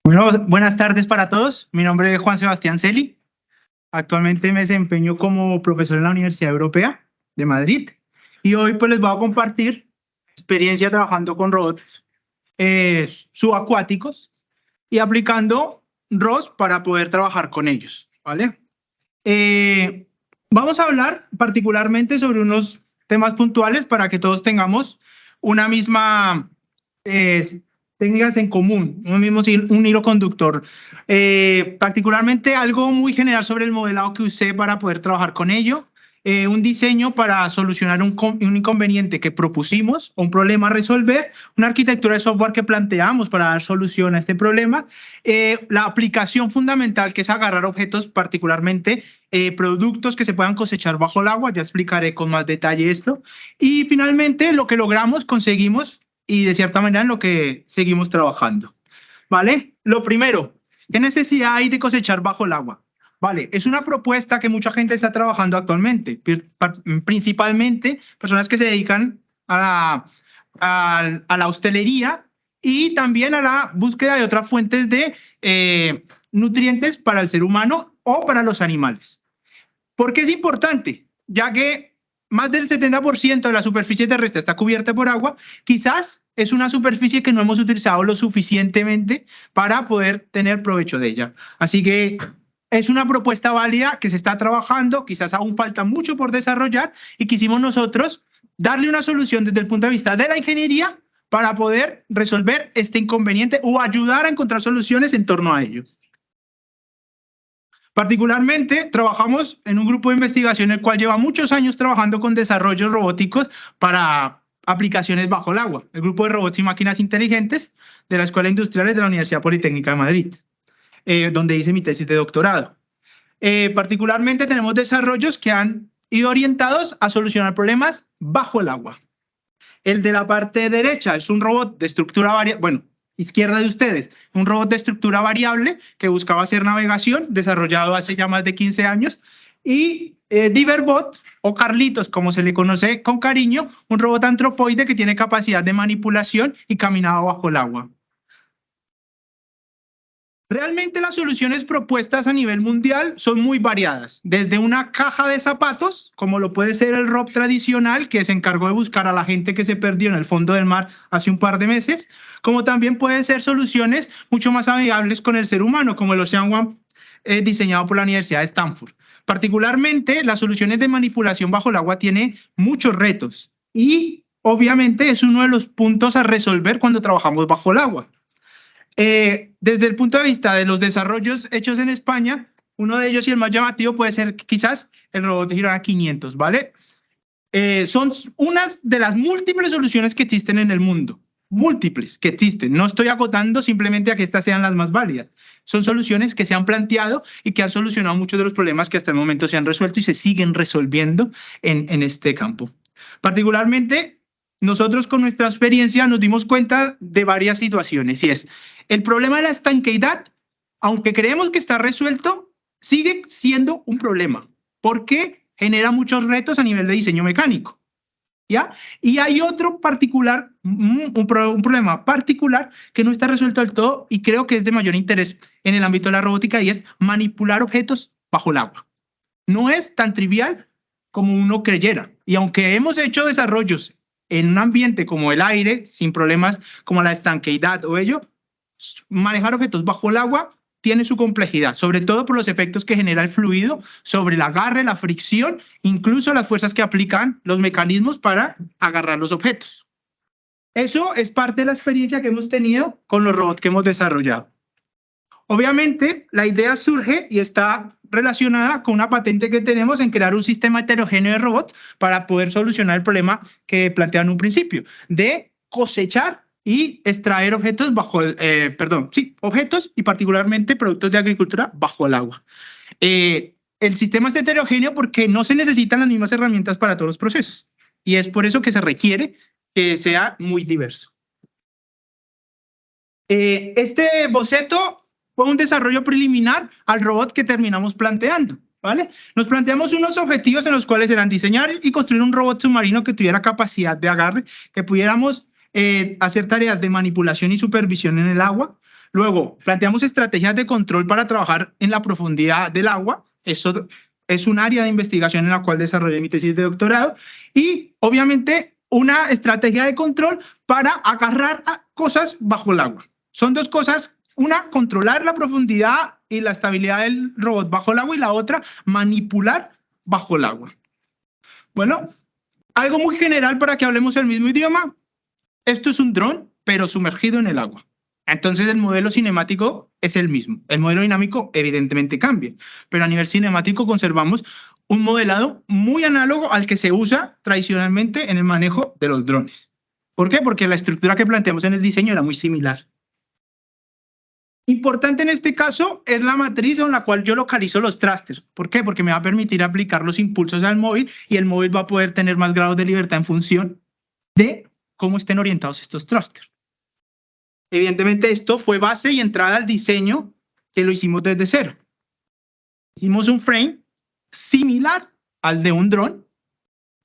Bueno, buenas tardes para todos. Mi nombre es Juan Sebastián Celi. Actualmente me desempeño como profesor en la Universidad Europea de Madrid y hoy pues les voy a compartir experiencia trabajando con robots subacuáticos y aplicando ROS para poder trabajar con ellos, ¿vale? Vamos a hablar particularmente sobre unos temas puntuales para que todos tengamos una misma técnicas en común, un hilo conductor. Particularmente algo muy general sobre el modelado que usé para poder trabajar con ello. Un diseño para solucionar un inconveniente que propusimos, un problema a resolver, una arquitectura de software que planteamos para dar solución a este problema, la aplicación fundamental que es agarrar objetos, particularmente productos que se puedan cosechar bajo el agua, ya explicaré con más detalle esto, y finalmente lo que logramos, conseguimos y de cierta manera en lo que seguimos trabajando, ¿vale? Lo primero, ¿qué necesidad hay de cosechar bajo el agua? Vale, es una propuesta que mucha gente está trabajando actualmente, principalmente personas que se dedican a la hostelería y también a la búsqueda de otras fuentes de nutrientes para el ser humano o para los animales. ¿Por qué es importante? Ya que más del 70% de la superficie terrestre está cubierta por agua, quizás es una superficie que no hemos utilizado lo suficientemente para poder tener provecho de ella. Así que es una propuesta válida que se está trabajando, quizás aún falta mucho por desarrollar y quisimos nosotros darle una solución desde el punto de vista de la ingeniería para poder resolver este inconveniente o ayudar a encontrar soluciones en torno a ello. Particularmente, trabajamos en un grupo de investigación el cual lleva muchos años trabajando con desarrollos robóticos para aplicaciones bajo el agua, el grupo de robots y máquinas inteligentes de la Escuela Industriales de la Universidad Politécnica de Madrid, donde hice mi tesis de doctorado. Particularmente tenemos desarrollos que han ido orientados a solucionar problemas bajo el agua. El de la parte derecha es un robot de estructura variable, bueno, izquierda de ustedes, un robot de estructura variable que buscaba hacer navegación, desarrollado hace ya más de 15 años, y Diverbot, o Carlitos, como se le conoce con cariño, un robot antropoide que tiene capacidad de manipulación y caminado bajo el agua. Realmente las soluciones propuestas a nivel mundial son muy variadas, desde una caja de zapatos, como lo puede ser el ROB tradicional, que se encargó de buscar a la gente que se perdió en el fondo del mar hace un par de meses, como también pueden ser soluciones mucho más amigables con el ser humano, como el Ocean One diseñado por la Universidad de Stanford. Particularmente, las soluciones de manipulación bajo el agua tienen muchos retos y obviamente es uno de los puntos a resolver cuando trabajamos bajo el agua. Desde el punto de vista de los desarrollos hechos en España, uno de ellos y el más llamativo puede ser quizás el robot de Girona 500, ¿vale? Son unas de las múltiples soluciones que existen en el mundo, múltiples que existen. No estoy agotando simplemente a que estas sean las más válidas. Son soluciones que se han planteado y que han solucionado muchos de los problemas que hasta el momento se han resuelto y se siguen resolviendo en este campo. Particularmente, nosotros con nuestra experiencia nos dimos cuenta de varias situaciones y es el problema de la estanqueidad, aunque creemos que está resuelto, sigue siendo un problema porque genera muchos retos a nivel de diseño mecánico. ¿Ya? Y hay otro particular, un problema particular que no está resuelto del todo y creo que es de mayor interés en el ámbito de la robótica y es manipular objetos bajo el agua. No es tan trivial como uno creyera. Y aunque hemos hecho desarrollos en un ambiente como el aire, sin problemas como la estanqueidad o ello, manejar objetos bajo el agua tiene su complejidad, sobre todo por los efectos que genera el fluido sobre el agarre, la fricción, incluso las fuerzas que aplican los mecanismos para agarrar los objetos. Eso es parte de la experiencia que hemos tenido con los robots que hemos desarrollado. Obviamente, la idea surge y está relacionada con una patente que tenemos en crear un sistema heterogéneo de robots para poder solucionar el problema que planteaba en un principio, de cosechar y extraer objetos objetos y particularmente productos de agricultura bajo el agua. El sistema es heterogéneo porque no se necesitan las mismas herramientas para todos los procesos y es por eso que se requiere que sea muy diverso. Este boceto fue un desarrollo preliminar al robot que terminamos planteando, ¿vale? Nos planteamos unos objetivos en los cuales eran diseñar y construir un robot submarino que tuviera capacidad de agarre, que pudiéramos hacer tareas de manipulación y supervisión en el agua. Luego, planteamos estrategias de control para trabajar en la profundidad del agua. Eso es un área de investigación en la cual desarrollé mi tesis de doctorado. Y, obviamente, una estrategia de control para agarrar a cosas bajo el agua. Son dos cosas. Una, controlar la profundidad y la estabilidad del robot bajo el agua, y la otra, manipular bajo el agua. Bueno, algo muy general para que hablemos el mismo idioma. Esto es un dron, pero sumergido en el agua. Entonces el modelo cinemático es el mismo. El modelo dinámico evidentemente cambia, pero a nivel cinemático conservamos un modelado muy análogo al que se usa tradicionalmente en el manejo de los drones. ¿Por qué? Porque la estructura que planteamos en el diseño era muy similar. Importante en este caso es la matriz en la cual yo localizo los thrusters. ¿Por qué? Porque me va a permitir aplicar los impulsos al móvil y el móvil va a poder tener más grados de libertad en función de cómo estén orientados estos thrusters. Evidentemente esto fue base y entrada al diseño que lo hicimos desde cero. Hicimos un frame similar al de un dron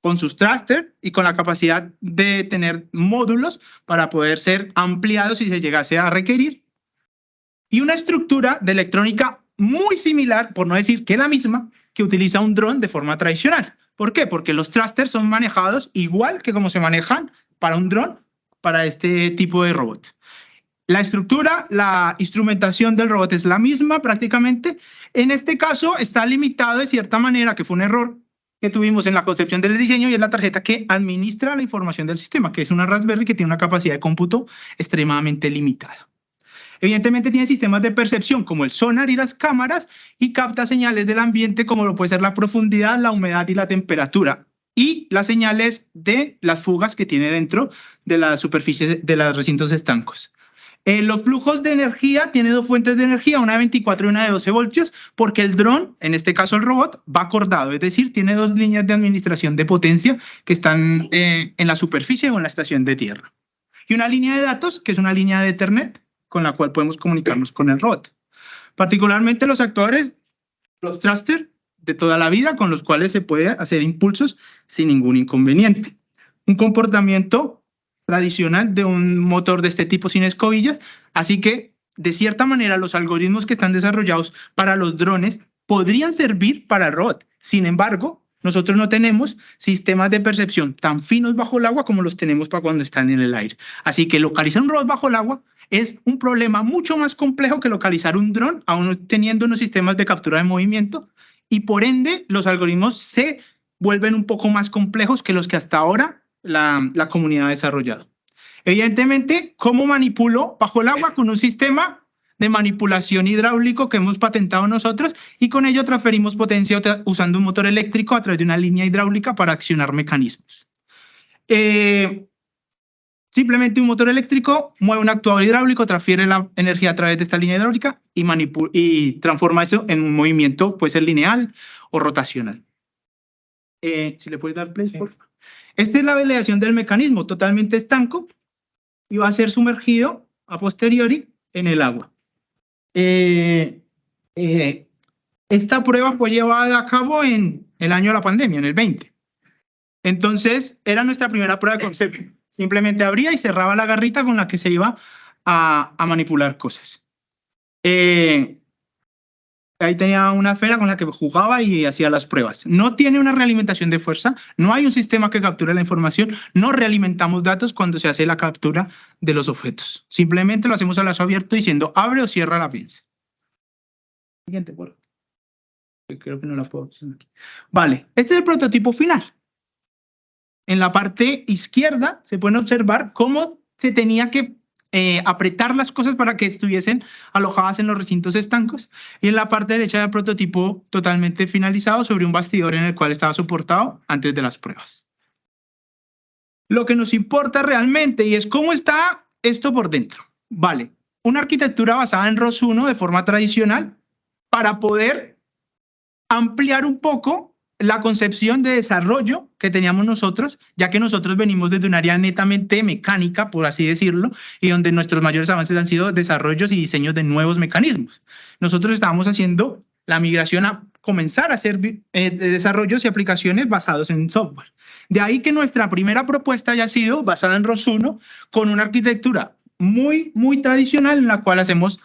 con sus thrusters y con la capacidad de tener módulos para poder ser ampliados si se llegase a requerir. Y una estructura de electrónica muy similar, por no decir que la misma, que utiliza un dron de forma tradicional. ¿Por qué? Porque los thrusters son manejados igual que como se manejan para un dron, para este tipo de robot. La estructura, la instrumentación del robot es la misma prácticamente. En este caso está limitado de cierta manera, que fue un error que tuvimos en la concepción del diseño, y es la tarjeta que administra la información del sistema, que es una Raspberry que tiene una capacidad de cómputo extremadamente limitada. Evidentemente tiene sistemas de percepción como el sonar y las cámaras, y capta señales del ambiente como lo puede ser la profundidad, la humedad y la temperatura, y las señales de las fugas que tiene dentro de las superficies de los recintos estancos. Los flujos de energía, tiene dos fuentes de energía, una de 24 y una de 12 voltios, porque el dron, en este caso el robot, va acordado, es decir, tiene dos líneas de administración de potencia que están en la superficie o en la estación de tierra. Y una línea de datos, que es una línea de Ethernet, con la cual podemos comunicarnos con el robot. Particularmente los actuadores, los thrusters de toda la vida, con los cuales se puede hacer impulsos sin ningún inconveniente. Un comportamiento tradicional de un motor de este tipo sin escobillas, así que de cierta manera los algoritmos que están desarrollados para los drones podrían servir para el robot. Sin embargo, nosotros no tenemos sistemas de percepción tan finos bajo el agua como los tenemos para cuando están en el aire. Así que localizar un robot bajo el agua es un problema mucho más complejo que localizar un dron, aún teniendo unos sistemas de captura de movimiento, y por ende los algoritmos se vuelven un poco más complejos que los que hasta ahora la comunidad ha desarrollado. Evidentemente, ¿cómo manipulo bajo el agua? Con un sistema de manipulación hidráulico que hemos patentado nosotros, y con ello transferimos potencia usando un motor eléctrico a través de una línea hidráulica para accionar mecanismos. Simplemente un motor eléctrico mueve un actuador hidráulico, transfiere la energía a través de esta línea hidráulica y transforma eso en un movimiento, puede ser lineal o rotacional. Si le puedes dar play, por favor. Esta es la validación del mecanismo, totalmente estanco, y va a ser sumergido a posteriori en el agua. Esta prueba fue llevada a cabo en el año de la pandemia, en el 20. Entonces, era nuestra primera prueba de concepto. Simplemente abría y cerraba la garrita con la que se iba a manipular cosas. Ahí tenía una esfera con la que jugaba y hacía las pruebas. No tiene una realimentación de fuerza, no hay un sistema que capture la información, no realimentamos datos cuando se hace la captura de los objetos. Simplemente lo hacemos a lazo abierto diciendo abre o cierra la pinza. Siguiente, por favor. Creo que no la puedo hacer aquí. Vale, este es el prototipo final. En la parte izquierda se pueden observar cómo se tenía que apretar las cosas para que estuviesen alojadas en los recintos estancos, y en la parte derecha del prototipo totalmente finalizado sobre un bastidor en el cual estaba soportado antes de las pruebas. Lo que nos importa realmente y es cómo está esto por dentro. Vale, una arquitectura basada en ROS 1 de forma tradicional para poder ampliar un poco la concepción de desarrollo que teníamos nosotros, ya que nosotros venimos desde un área netamente mecánica, por así decirlo, y donde nuestros mayores avances han sido desarrollos y diseños de nuevos mecanismos. Nosotros estábamos haciendo la migración a comenzar a hacer desarrollos y aplicaciones basados en software. De ahí que nuestra primera propuesta haya sido basada en ROS 1 con una arquitectura muy tradicional en la cual hacemos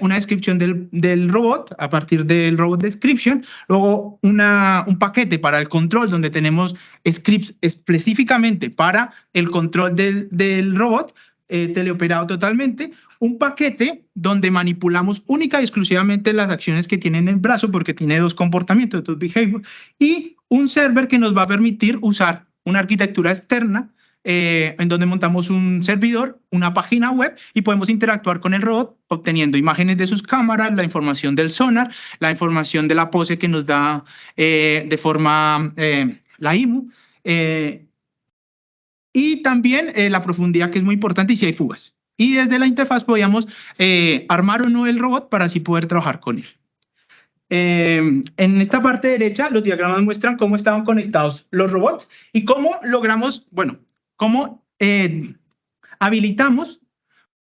una descripción del robot a partir del robot description, luego un paquete para el control donde tenemos scripts específicamente para el control del robot teleoperado totalmente, un paquete donde manipulamos única y exclusivamente las acciones que tiene en el brazo porque tiene dos comportamientos, dos behavior, y un server que nos va a permitir usar una arquitectura externa en donde montamos un servidor, una página web y podemos interactuar con el robot obteniendo imágenes de sus cámaras, la información del sonar, la información de la pose que nos da de forma la IMU y también la profundidad que es muy importante y si hay fugas. Y desde la interfaz podíamos armar o no el robot para así poder trabajar con él. En esta parte derecha los diagramas muestran cómo estaban conectados los robots y cómo logramos, bueno, cómo habilitamos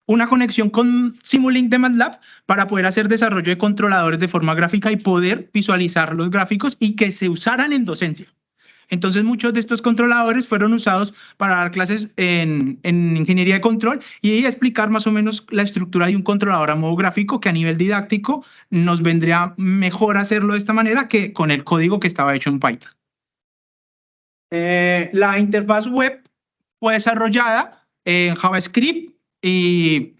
una conexión con Simulink de MATLAB para poder hacer desarrollo de controladores de forma gráfica y poder visualizar los gráficos y que se usaran en docencia. Entonces, muchos de estos controladores fueron usados para dar clases en ingeniería de control y explicar más o menos la estructura de un controlador a modo gráfico que a nivel didáctico nos vendría mejor hacerlo de esta manera que con el código que estaba hecho en Python. La interfaz web fue desarrollada en JavaScript y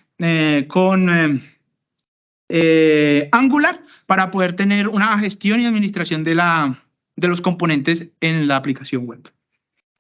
con Angular para poder tener una gestión y administración de los componentes en la aplicación web.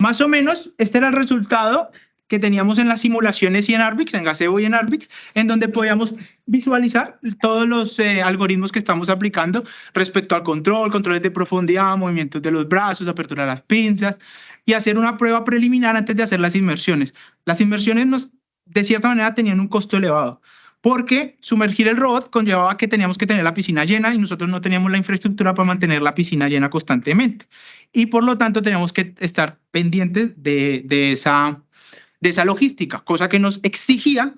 Más o menos, este era el resultado que teníamos en las simulaciones y en ARBIX, en Gazebo y en ARBIX, en donde podíamos visualizar todos los algoritmos que estamos aplicando respecto al control, controles de profundidad, movimientos de los brazos, apertura de las pinzas, y hacer una prueba preliminar antes de hacer las inmersiones. Las inmersiones de cierta manera tenían un costo elevado, porque sumergir el robot conllevaba que teníamos que tener la piscina llena y nosotros no teníamos la infraestructura para mantener la piscina llena constantemente. Y por lo tanto teníamos que estar pendientes de esa logística, cosa que nos exigía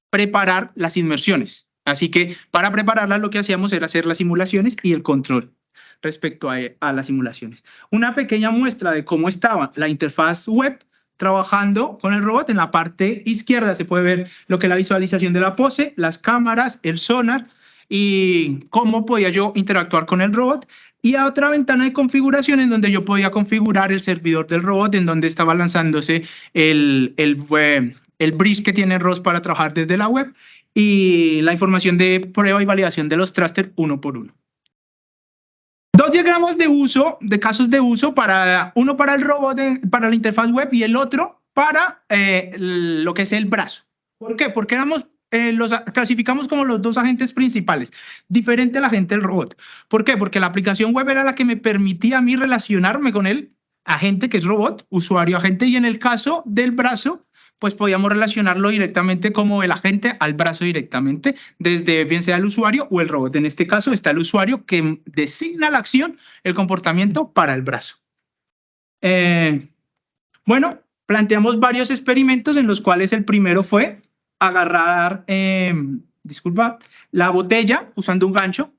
preparar las inmersiones. Así que para prepararlas lo que hacíamos era hacer las simulaciones y el control respecto a las simulaciones. Una pequeña muestra de cómo estaba la interfaz web trabajando con el robot. En la parte izquierda se puede ver lo que es la visualización de la pose, las cámaras, el sonar y cómo podía yo interactuar con el robot. Y a otra ventana de configuración en donde yo podía configurar el servidor del robot, en donde estaba lanzándose el bridge que tiene ROS para trabajar desde la web y la información de prueba y validación de los thruster uno por uno. Dos diagramas de uso, de casos de uso, uno para el robot, para la interfaz web y el otro para lo que es el brazo. ¿Por qué? Porque los clasificamos como los dos agentes principales, diferente al agente del robot. ¿Por qué? Porque la aplicación web era la que me permitía a mí relacionarme con el agente que es robot, usuario, agente, y en el caso del brazo, pues podíamos relacionarlo directamente como el agente al brazo directamente, desde bien sea el usuario o el robot. En este caso está el usuario que designa la acción, el comportamiento para el brazo. Bueno, planteamos varios experimentos en los cuales el primero fue agarrar, la botella usando un gancho.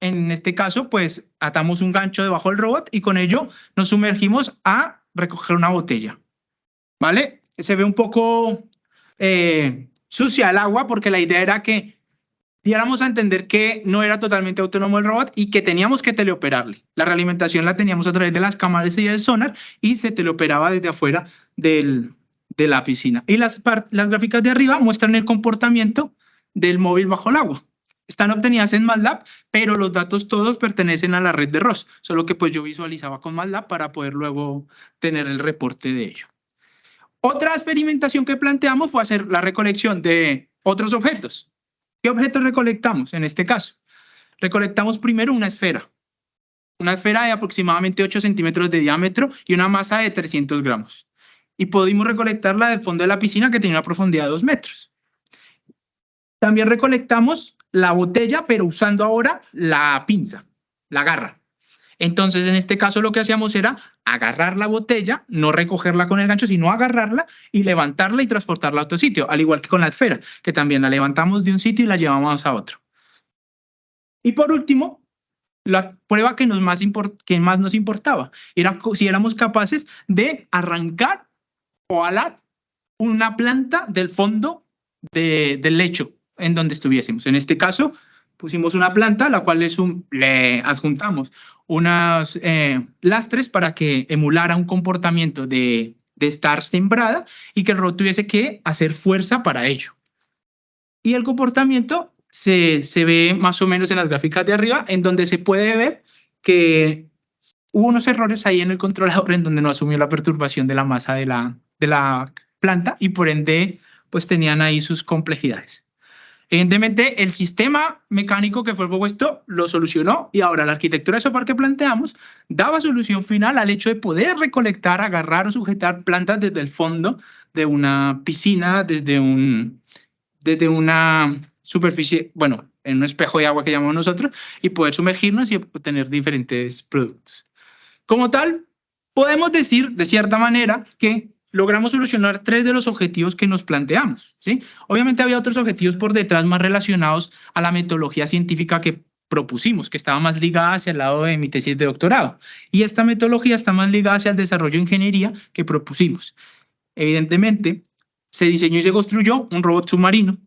En este caso, pues atamos un gancho debajo del robot y con ello nos sumergimos a recoger una botella. ¿Vale? Se ve un poco sucia el agua porque la idea era que diéramos a entender que no era totalmente autónomo el robot y que teníamos que teleoperarle. La realimentación la teníamos a través de las cámaras y del sonar y se teleoperaba desde afuera de la piscina. Y las gráficas de arriba muestran el comportamiento del móvil bajo el agua. Están obtenidas en MATLAB, pero los datos todos pertenecen a la red de ROS, solo que pues yo visualizaba con MATLAB para poder luego tener el reporte de ello. Otra experimentación que planteamos fue hacer la recolección de otros objetos. ¿Qué objetos recolectamos en este caso? Recolectamos primero una esfera de aproximadamente 8 centímetros de diámetro y una masa de 300 gramos. Y pudimos recolectarla del fondo de la piscina que tenía una profundidad de 2 metros. También recolectamos la botella, pero usando ahora la pinza, la garra. Entonces, en este caso lo que hacíamos era agarrar la botella, no recogerla con el gancho, sino agarrarla y levantarla y transportarla a otro sitio, al igual que con la esfera, que también la levantamos de un sitio y la llevamos a otro. Y por último, la prueba que más nos importaba. Era si éramos capaces de arrancar o alar una planta del fondo del lecho en donde estuviésemos. En este caso, pusimos una planta, a la cual le adjuntamos unas lastres para que emulara un comportamiento de estar sembrada y que el robot tuviese que hacer fuerza para ello. Y el comportamiento se ve más o menos en las gráficas de arriba, en donde se puede ver que hubo unos errores ahí en el controlador en donde no asumió la perturbación de la masa de la planta y por ende pues tenían ahí sus complejidades. Evidentemente, el sistema mecánico que fue propuesto lo solucionó y ahora la arquitectura de software que planteamos daba solución final al hecho de poder recolectar, agarrar o sujetar plantas desde el fondo de una piscina, desde una superficie, bueno, en un espejo de agua que llamamos nosotros, y poder sumergirnos y obtener diferentes productos. Como tal, podemos decir de cierta manera que logramos solucionar 3 de los objetivos que nos planteamos, ¿sí? Obviamente había otros objetivos por detrás más relacionados a la metodología científica que propusimos, que estaba más ligada hacia el lado de mi tesis de doctorado. Y esta metodología está más ligada hacia el desarrollo de ingeniería que propusimos. Evidentemente, se diseñó y se construyó un robot submarino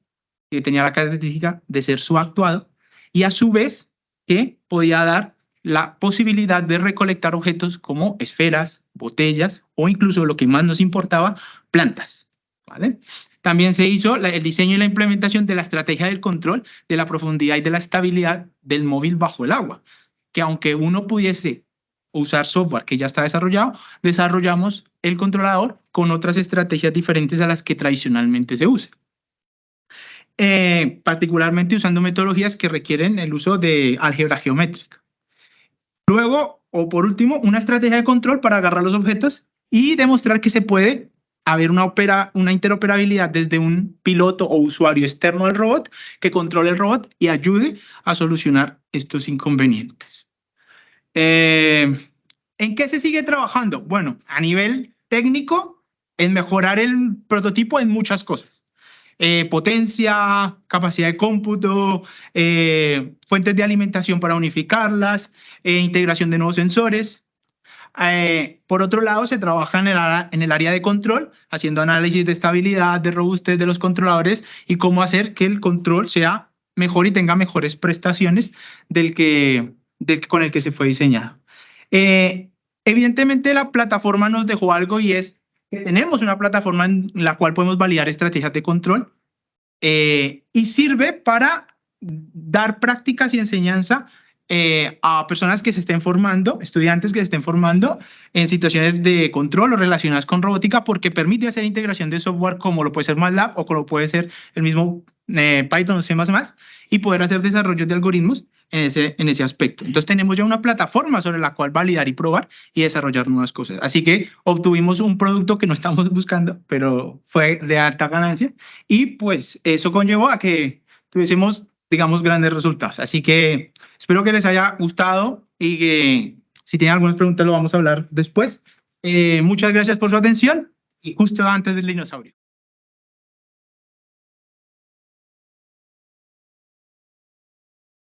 que tenía la característica de ser subactuado y a su vez que podía dar la posibilidad de recolectar objetos como esferas, botellas o incluso lo que más nos importaba, plantas. ¿Vale? También se hizo el diseño y la implementación de la estrategia del control de la profundidad y de la estabilidad del móvil bajo el agua, que aunque uno pudiese usar software que ya está desarrollado, desarrollamos el controlador con otras estrategias diferentes a las que tradicionalmente se usa. Particularmente usando metodologías que requieren el uso de álgebra geométrica. Luego, o por último, una estrategia de control para agarrar los objetos y demostrar que se puede haber una interoperabilidad desde un piloto o usuario externo del robot que controle el robot y ayude a solucionar estos inconvenientes. ¿En qué se sigue trabajando? Bueno, a nivel técnico, en mejorar el prototipo en muchas cosas. Potencia, capacidad de cómputo, fuentes de alimentación para unificarlas, integración de nuevos sensores. Por otro lado, se trabaja en el área de control, haciendo análisis de estabilidad, de robustez de los controladores y cómo hacer que el control sea mejor y tenga mejores prestaciones con el que se fue diseñado. Evidentemente, la plataforma nos dejó algo y es que tenemos una plataforma en la cual podemos validar estrategias de control y sirve para dar prácticas y enseñanza a personas que se estén formando, estudiantes que se estén formando en situaciones de control o relacionadas con robótica, porque permite hacer integración de software como lo puede ser MATLAB o como lo puede ser el mismo Python o C++, y poder hacer desarrollos de algoritmos en ese aspecto. Entonces tenemos ya una plataforma sobre la cual validar y probar y desarrollar nuevas cosas. Así que obtuvimos un producto que no estamos buscando, pero fue de alta ganancia y pues eso conllevó a que tuviésemos, digamos, grandes resultados. Así que espero que les haya gustado y que si tienen algunas preguntas lo vamos a hablar después. Muchas gracias por su atención y justo antes del dinosaurio.